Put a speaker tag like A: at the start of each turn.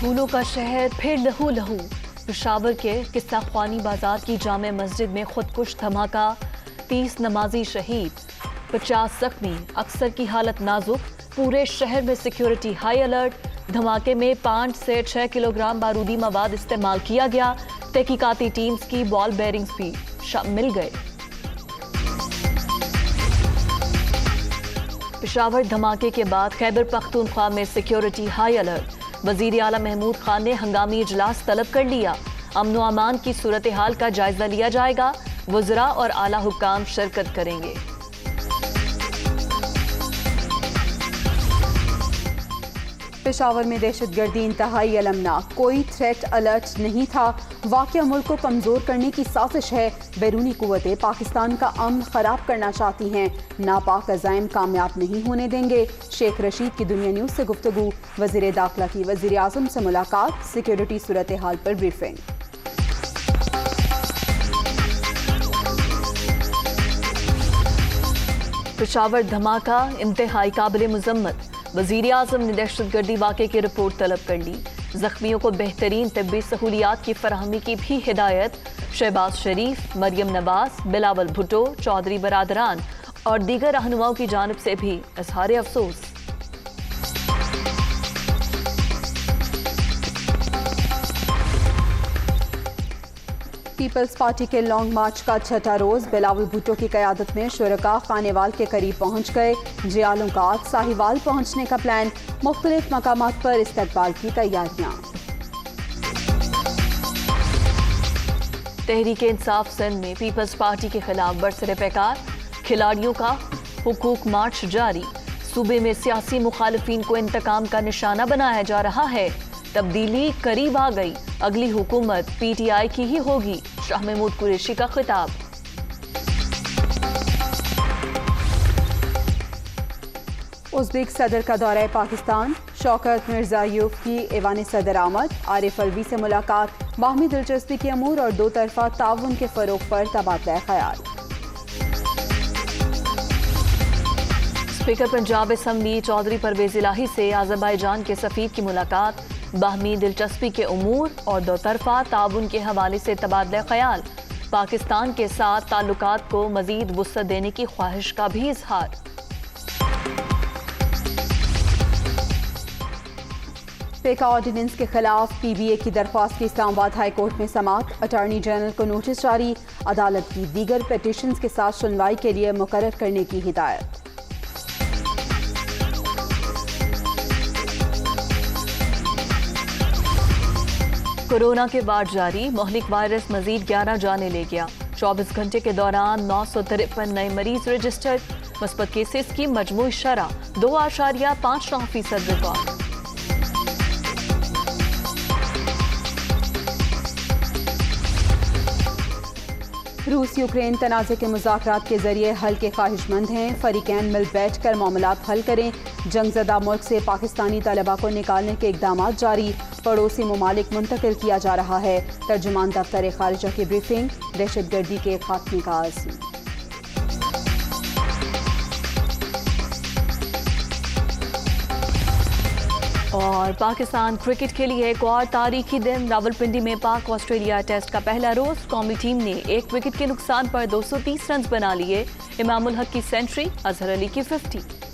A: پھولوں کا شہر پھر لہو لہو۔ پشاور کے قصہ خوانی بازار کی جامع مسجد میں خودکش دھماکہ، 30 نمازی شہید، 50 زخمی، اکثر کی حالت نازک۔ پورے شہر میں سیکیورٹی ہائی الرٹ۔ دھماکے میں 5 سے 6 کلو گرام بارودی مواد استعمال کیا گیا۔ تحقیقاتی ٹیمز کی بال بیرنگز بھی مل گئے۔ پشاور دھماکے کے بعد خیبر پختونخوا میں سیکیورٹی ہائی الرٹ۔ وزیر اعلیٰ محمود خان نے ہنگامی اجلاس طلب کر لیا۔ امن و امان کی صورتحال کا جائزہ لیا جائے گا۔ وزراء اور اعلیٰ حکام شرکت کریں گے۔
B: پشاور میں دہشت گردی انتہائی المناک، کوئی تھریٹ الرٹ نہیں تھا۔ واقعہ ملک کو کمزور کرنے کی سازش ہے۔ بیرونی قوتیں پاکستان کا امن خراب کرنا چاہتی ہیں۔ ناپاک عزائم کامیاب نہیں ہونے دیں گے۔ شیخ رشید کی دنیا نیوز سے گفتگو۔ وزیر داخلہ کی وزیر اعظم سے ملاقات۔ سیکیورٹی صورتحال پر بریفنگ۔
A: پشاور دھماکہ انتہائی قابل مذمت۔ وزیر اعظم نے دہشت گردی واقعے کی رپورٹ طلب کر لی۔ زخمیوں کو بہترین طبی سہولیات کی فراہمی کی بھی ہدایت۔ شہباز شریف، مریم نواز، بلاول بھٹو، چودھری برادران اور دیگر رہنماؤں کی جانب سے بھی اظہار افسوس۔
B: پیپلز پارٹی کے لانگ مارچ کا چھٹا روز بلاول بھٹو کی قیادت میں شرکاء خانیوال کے قریب پہنچ گئے۔ جیالوں کا آج ساہیوال پہنچنے کا پلان۔ مختلف مقامات پر استقبال کی تیاریاں۔
A: تحریک انصاف سندھ میں پیپلز پارٹی کے خلاف برسر پیکار کھلاڑیوں کا حقوق مارچ جاری۔ صوبے میں سیاسی مخالفین کو انتقام کا نشانہ بنایا جا رہا ہے۔ تبدیلی قریب آ گئی، اگلی حکومت پی ٹی آئی کی ہی ہوگی، شاہ محمود قریشی کا خطاب۔
B: ازبیک صدر کا دورہ پاکستان۔ شوکت مرزائیوف کی ایوان صدر آمد۔ عارف الوی سے ملاقات۔ باہمی دلچسپی کے امور اور دو طرفہ تعاون کے فروغ پر تبادلہ خیال۔
A: اسپیکر پنجاب اسمبلی چودھری پرویز الہی سے آذربائیجان کے سفیر کی ملاقات۔ باہمی دلچسپی کے امور اور دو طرفہ تعاون کے حوالے سے تبادلہ خیال۔ پاکستان کے ساتھ تعلقات کو مزید وسعت دینے کی خواہش کا بھی اظہار۔
B: پیکا آرڈیننس کے خلاف پی بی اے کی درخواست کی اسلام آباد ہائی کورٹ میں سماعت۔ اٹارنی جنرل کو نوٹس جاری۔ عدالت کی دیگر پیٹیشنز کے ساتھ سنوائی کے لیے مقرر کرنے کی ہدایت۔
A: کورونا کے بعد جاری مہلک وائرس مزید 11 جانیں لے گیا۔ 24 گھنٹے کے دوران 953 نئے مریض رجسٹرڈ۔ مثبت کیسز کی مجموعی شرح 2.59% ریکارڈ۔
B: روس یوکرین تنازع کے مذاکرات کے ذریعے حل کے خواہش مند ہیں۔ فریقین مل بیٹھ کر معاملات حل کریں۔ جنگ زدہ ملک سے پاکستانی طلباء کو نکالنے کے اقدامات جاری۔ پڑوسی ممالک منتقل کیا جا رہا ہے۔ ترجمان دفتر خارجہ کی بریفنگ۔ دہشت گردی کے خاتمے کا عزم۔
A: اور پاکستان کرکٹ کے لیے ایک اور تاریخی دن۔ راولپنڈی میں پاک آسٹریلیا ٹیسٹ کا پہلا روز۔ قومی ٹیم نے 1 وکٹ کے نقصان پر 230 رنز بنا لیے۔ امام الحق کی سینچری، اظہر علی کی 50۔